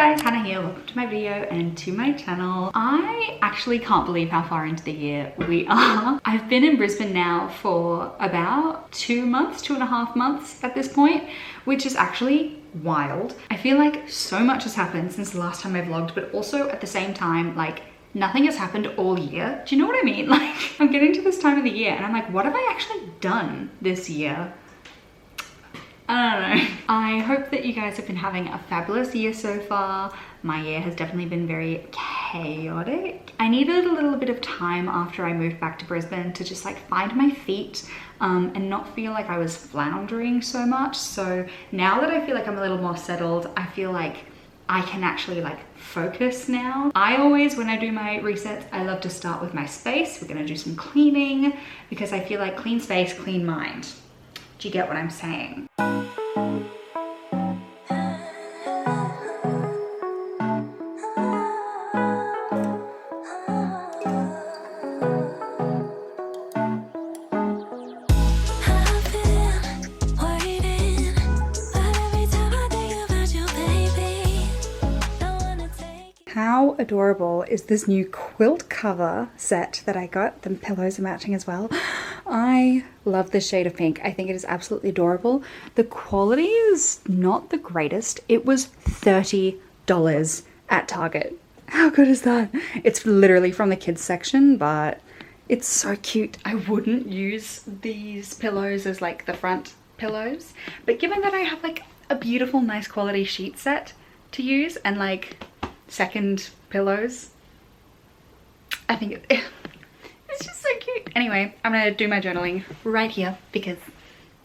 guys, Hannah here. Welcome to my video and to my channel. I actually can't believe how far into the year we are. I've been in Brisbane now for about 2 months, 2.5 months at this point, which is actually wild. I feel like so much has happened since the last time I vlogged, but also at the same time, like nothing has happened all year. Do you know what I mean? Like I'm getting to this time of the year and I'm like, what have I actually done this year? I don't know. I hope that you guys have been having a fabulous year so far. My year has definitely been very chaotic. I needed a little bit of time after I moved back to Brisbane to just like find my feet and not feel like I was floundering so much. So now that I feel like I'm a little more settled, I feel like I can actually like focus now. I always, when I do my resets, I love to start with my space. We're gonna do some cleaning because I feel like clean space, clean mind. Do you get what I'm saying? How adorable is this new quilt cover set that I got? The pillows are matching as well. I love this shade of pink. I think it is absolutely adorable. The quality is not the greatest. It was $30 at Target. How good is that? It's literally from the kids section, but it's so cute. I wouldn't use these pillows as like the front pillows, but given that I have like a beautiful, nice quality sheet set to use and like second pillows, I think it's just so cute. Anyway, I'm gonna do my journaling right here because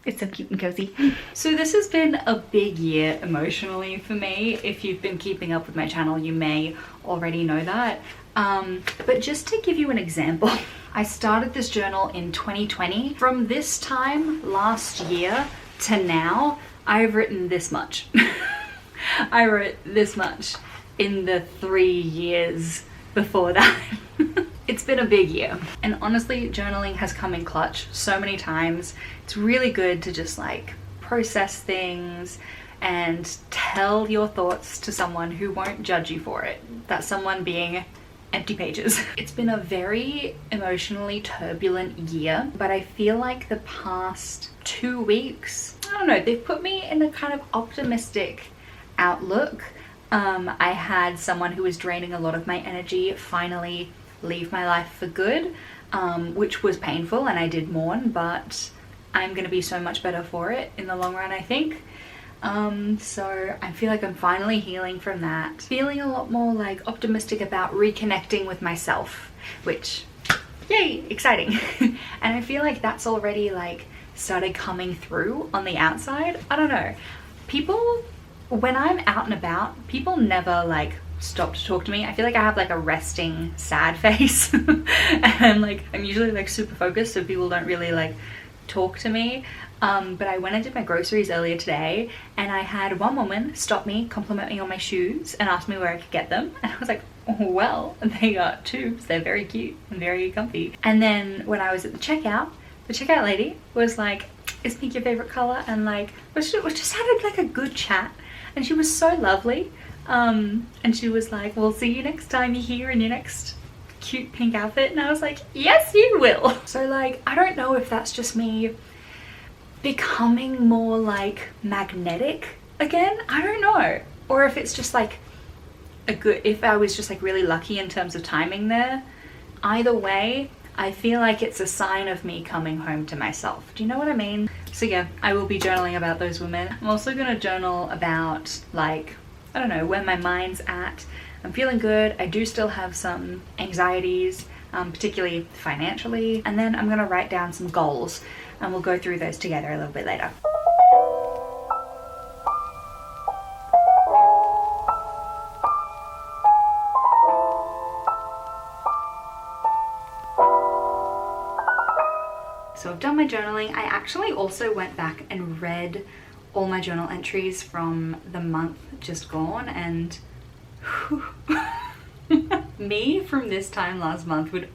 it's so cute and cozy. So this has been a big year emotionally for me. If you've been keeping up with my channel, you may already know that. But just to give you an example, I started this journal in 2020. From this time last year to now, I've written this much. I wrote this much in the 3 years before that. It's been a big year, and honestly journaling has come in clutch so many times. It's really good to just like process things and tell your thoughts to someone who won't judge you for it. That someone being empty pages. It's been a very emotionally turbulent year, but I feel like the past 2 weeks, I don't know, they've put me in a kind of optimistic outlook. I had someone who was draining a lot of my energy finally leave my life for good, which was painful and I did mourn, but I'm gonna be so much better for it in the long run, I think. So I feel like I'm finally healing from that. Feeling a lot more like optimistic about reconnecting with myself, which, yay, exciting. And I feel like that's already like started coming through on the outside. I don't know. People, when I'm out and about, people never like stop to talk to me. I feel like I have like a resting sad face and like I'm usually like super focused, so people don't really like talk to me. But I went and did my groceries earlier today and I had one woman stop me, compliment me on my shoes and ask me where I could get them, and I was like, oh, well, they are tubes, they're very cute and very comfy. And then when I was at the checkout lady was like, is pink your favorite color? And like we just had like a good chat, and she was so lovely. And she was like, we'll see you next time you're here in your next cute pink outfit. And I was like, yes, you will. So like, I don't know if that's just me becoming more like magnetic again. I don't know. Or if it's just like if I was just like really lucky in terms of timing there. Either way, I feel like it's a sign of me coming home to myself. Do you know what I mean? So yeah, I will be journaling about those women. I'm also gonna journal about like, I don't know, where my mind's at. I'm feeling good. I do still have some anxieties, particularly financially. And then I'm gonna write down some goals and we'll go through those together a little bit later. So I've done my journaling. I actually also went back and read all my journal entries from the month just gone, and me from this time last month would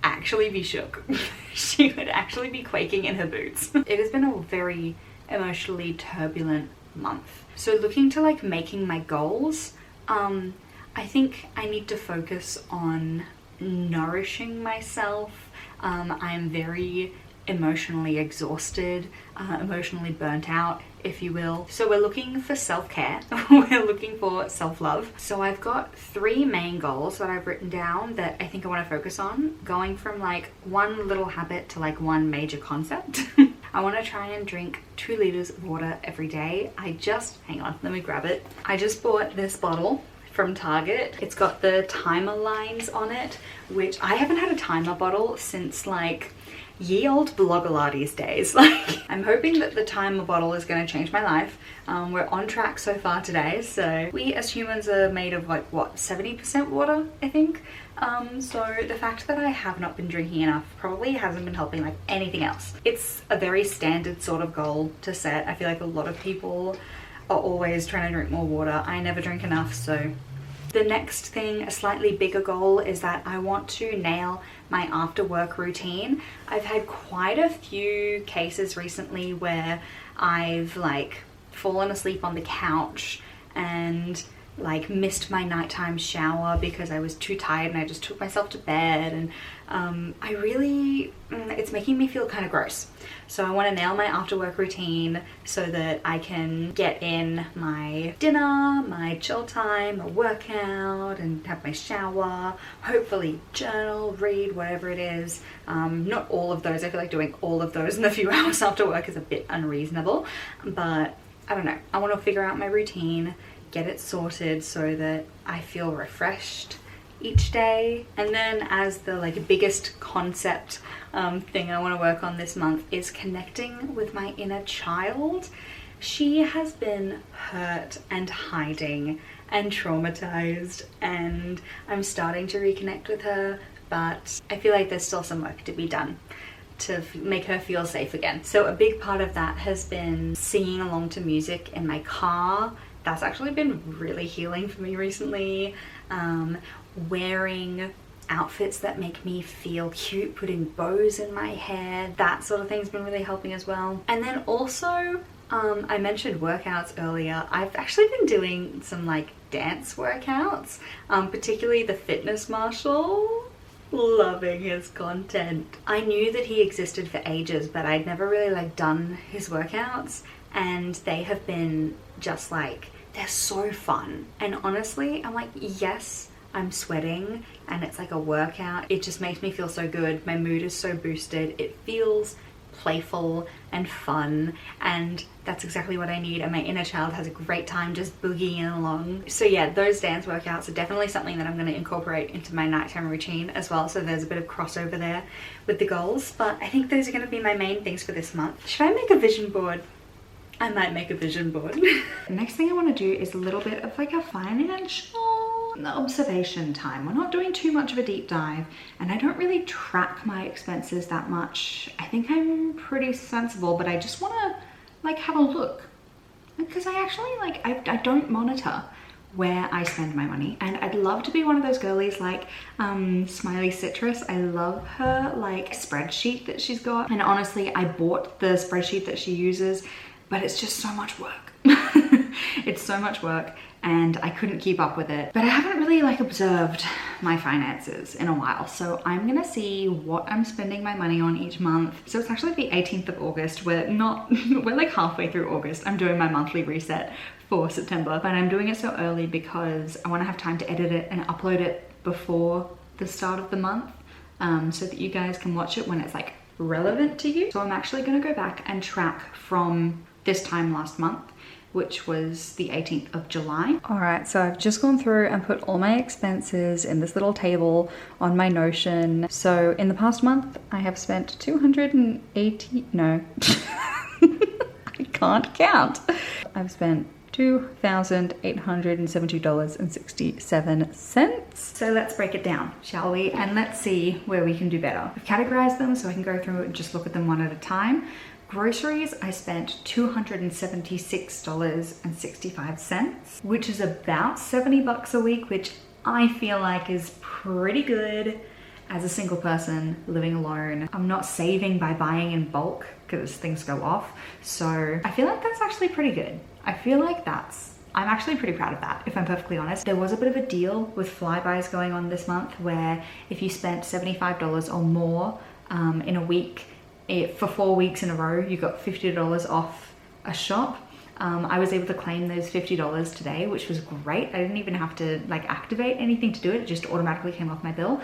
actually be shook. She would actually be quaking in her boots. It has been a very emotionally turbulent month. So looking to like making my goals, I think I need to focus on nourishing myself. I'm very emotionally exhausted, emotionally burnt out, if you will. So we're looking for self-care. We're looking for self-love. So I've got 3 main goals that I've written down that I think I want to focus on, going from like one little habit to like one major concept. I want to try and drink 2 liters of water every day. Hang on, let me grab it. I just bought this bottle from Target. It's got the timer lines on it, which I haven't had a timer bottle since like ye old Blogilates days. Like, I'm hoping that the timer bottle is going to change my life. We're on track so far today. So we as humans are made of like what, 70% water, I think. So the fact that I have not been drinking enough probably hasn't been helping like anything else. It's a very standard sort of goal to set. I feel like a lot of people are always trying to drink more water. I never drink enough. So the next thing, a slightly bigger goal, is that I want to nail my after work routine. I've had quite a few cases recently where I've like fallen asleep on the couch and like missed my nighttime shower because I was too tired and I just took myself to bed, and it's making me feel kind of gross. So I want to nail my after work routine so that I can get in my dinner, my chill time, a workout, and have my shower, hopefully journal, read, whatever it is. Not all of those. I feel like doing all of those in a few hours after work is a bit unreasonable, but I don't know. I want to figure out my routine, get it sorted so that I feel refreshed each day. And then as the like biggest concept thing I want to work on this month is connecting with my inner child. She has been hurt and hiding and traumatized, and I'm starting to reconnect with her, but I feel like there's still some work to be done to make her feel safe again. So a big part of that has been singing along to music in my car. That's actually been really healing for me recently. Wearing outfits that make me feel cute, putting bows in my hair, that sort of thing's been really helping as well. And then also, I mentioned workouts earlier. I've actually been doing some like dance workouts, particularly the fitness marshal. Loving his content. I knew that he existed for ages, but I'd never really like done his workouts, and they have been just like, they're so fun. And honestly, I'm like, yes, I'm sweating and it's like a workout. It just makes me feel so good. My mood is so boosted. It feels playful and fun, and that's exactly what I need, and my inner child has a great time just boogieing along. So yeah, those dance workouts are definitely something that I'm going to incorporate into my nighttime routine as well, so there's a bit of crossover there with the goals. But I think those are going to be my main things for this month. Should I make a vision board? I might make a vision board. The next thing I want to do is a little bit of like a financial observation time. We're not doing too much of a deep dive, and I don't really track my expenses that much. I think I'm pretty sensible, but I just want to like have a look, because I actually like, I don't monitor where I spend my money, and I'd love to be one of those girlies like Smiley Citrus. I love her like spreadsheet that she's got, and honestly I bought the spreadsheet that she uses, but it's just so much work. It's so much work and I couldn't keep up with it. But I haven't really like observed my finances in a while, so I'm gonna see what I'm spending my money on each month. So it's actually the 18th of August. We're like halfway through August. I'm doing my monthly reset for September, but I'm doing it so early because I want to have time to edit it and upload it before the start of the month, so that you guys can watch it when it's like relevant to you. So I'm actually gonna go back and track from this time last month, which was the 18th of July. All right, so I've just gone through and put all my expenses in this little table on my Notion. So in the past month, I have spent 280, no, I can't count. I've spent $2,872.67. So let's break it down, shall we? And let's see where we can do better. I've categorized them so I can go through and just look at them one at a time. Groceries, I spent $276.65, which is about 70 bucks a week, which I feel like is pretty good as a single person living alone. I'm not saving by buying in bulk because things go off. So I feel like that's actually pretty good. I feel like that's I'm actually pretty proud of that, if I'm perfectly honest. There was a bit of a deal with Flybuys going on this month where if you spent $75 or more in a week, for 4 weeks in a row, you got $50 off a shop. I was able to claim those $50 today, which was great. I didn't even have to like activate anything to do it. It just automatically came off my bill.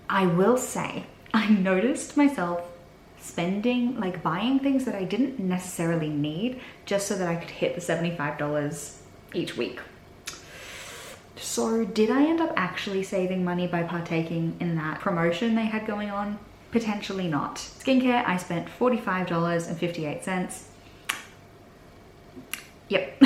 I will say, I noticed myself spending, like buying things that I didn't necessarily need just so that I could hit the $75 each week. So did I end up actually saving money by partaking in that promotion they had going on? Potentially not. Skincare, I spent $45.58. Yep.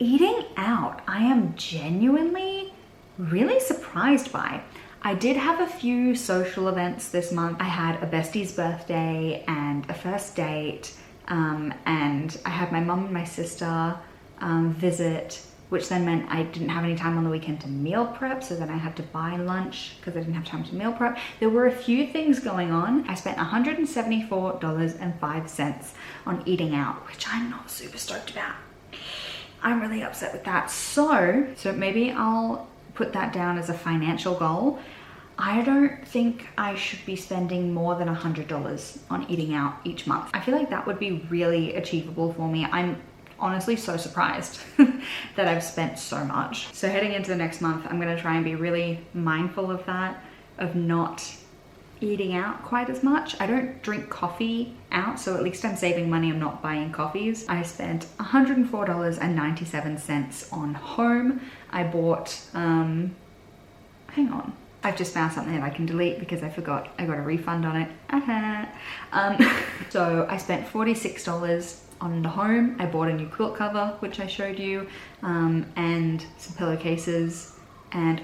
Eating out, I am genuinely really surprised by. I did have a few social events this month. I had a bestie's birthday and a first date, and I had my mum and my sister visit, which then meant I didn't have any time on the weekend to meal prep, so then I had to buy lunch because I didn't have time to meal prep. There were a few things going on. I spent $174.05 on eating out, which I'm not super stoked about. I'm really upset with that. So maybe I'll put that down as a financial goal. I don't think I should be spending more than $100 on eating out each month. I feel like that would be really achievable for me. I'm honestly so surprised that I've spent so much. So heading into the next month, I'm gonna try and be really mindful of that, of not eating out quite as much. I don't drink coffee out, so at least I'm saving money. I'm not buying coffees. I spent $104.97 on home. I bought, hang on. I've just found something that I can delete because I forgot I got a refund on it. So I spent $46 on the home. I bought a new quilt cover, which I showed you, and some pillowcases, and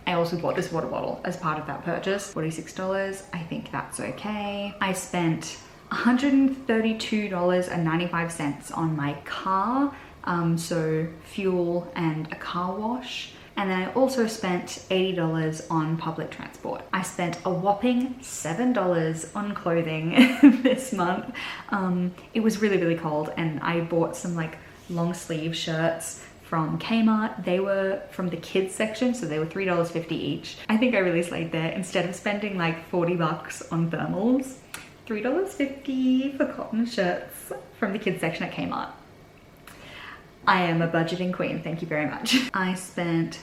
I also bought this water bottle as part of that purchase. $46, I think that's okay. I spent $132.95 on my car, so fuel and a car wash. And then I also spent $80 on public transport. I spent a whopping $7 on clothing this month. It was really, really cold, and I bought some like long sleeve shirts from Kmart. They were from the kids section, so they were $3.50 each. I think I really slayed there. Instead of spending like 40 bucks on thermals, $3.50 for cotton shirts from the kids section at Kmart. I am a budgeting queen, thank you very much. I spent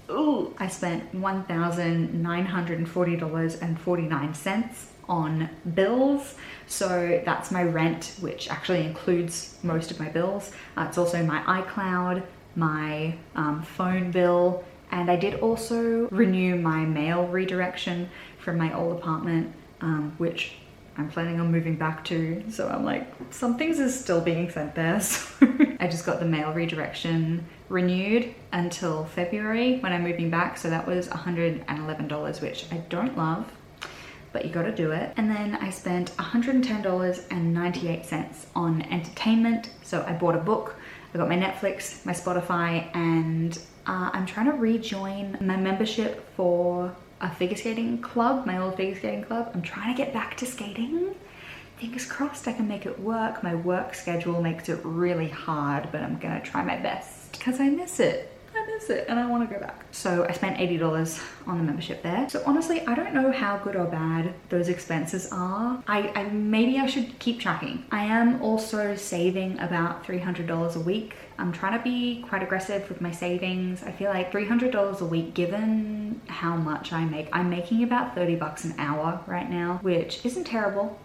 $1,940.49 on bills. So that's my rent, which actually includes most of my bills. It's also my iCloud, my phone bill, and I did also renew my mail redirection from my old apartment, which I'm planning on moving back to. So I'm like, some things are still being sent there. So I just got the mail redirection renewed until February when I'm moving back. So that was $111, which I don't love, but you gotta do it. And then I spent $110.98 on entertainment. So I bought a book, I got my Netflix, my Spotify, and I'm trying to rejoin my membership for a figure skating club, my old figure skating club. I'm trying to get back to skating. Fingers crossed I can make it work. My work schedule makes it really hard, but I'm gonna try my best because I miss it. I miss it and I want to go back. So I spent $80 on the membership there. So honestly, I don't know how good or bad those expenses are. Maybe I should keep tracking. I am also saving about $300 a week. I'm trying to be quite aggressive with my savings. I feel like $300 a week, given how much I make, I'm making about 30 bucks an hour right now, which isn't terrible.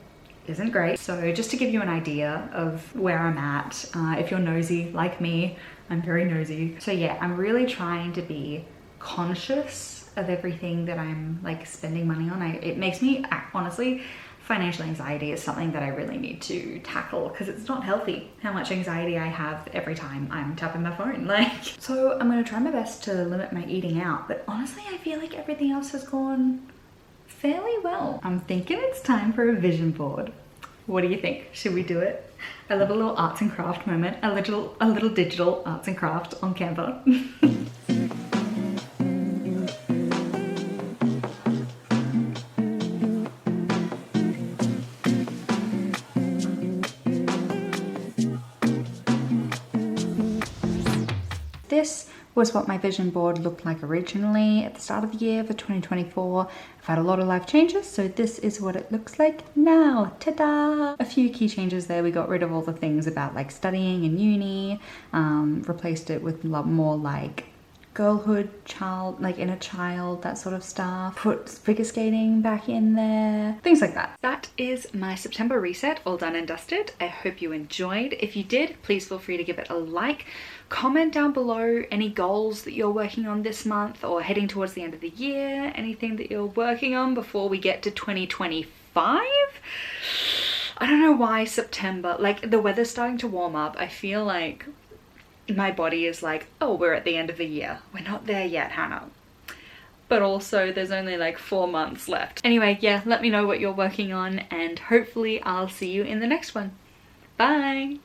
Isn't great. So just to give you an idea of where I'm at, if you're nosy like me, I'm very nosy. So yeah, I'm really trying to be conscious of everything that I'm like spending money on. It makes me, honestly, financial anxiety is something that I really need to tackle because it's not healthy how much anxiety I have every time I'm tapping my phone. So I'm gonna try my best to limit my eating out, but honestly, I feel like everything else has gone fairly well. I'm thinking it's time for a vision board. What do you think? Should we do it? I love a little arts and craft moment, a little digital arts and craft on Canva. this was what my vision board looked like originally at the start of the year for 2024. I've had a lot of life changes, so this is what it looks like now. Ta-da! A few key changes there. We got rid of all the things about like studying in uni, replaced it with a lot more like girlhood, child, like inner child, that sort of stuff. Put figure skating back in there, things like that. That is my September reset, all done and dusted. I hope you enjoyed. If you did, please feel free to give it a like. Comment down below any goals that you're working on this month or heading towards the end of the year, anything that you're working on before we get to 2025. I don't know why September, like the weather's starting to warm up. I feel like my body is like, oh, we're at the end of the year. We're not there yet, Hannah. But also there's only like 4 months left. Anyway, yeah, let me know what you're working on and hopefully I'll see you in the next one. Bye!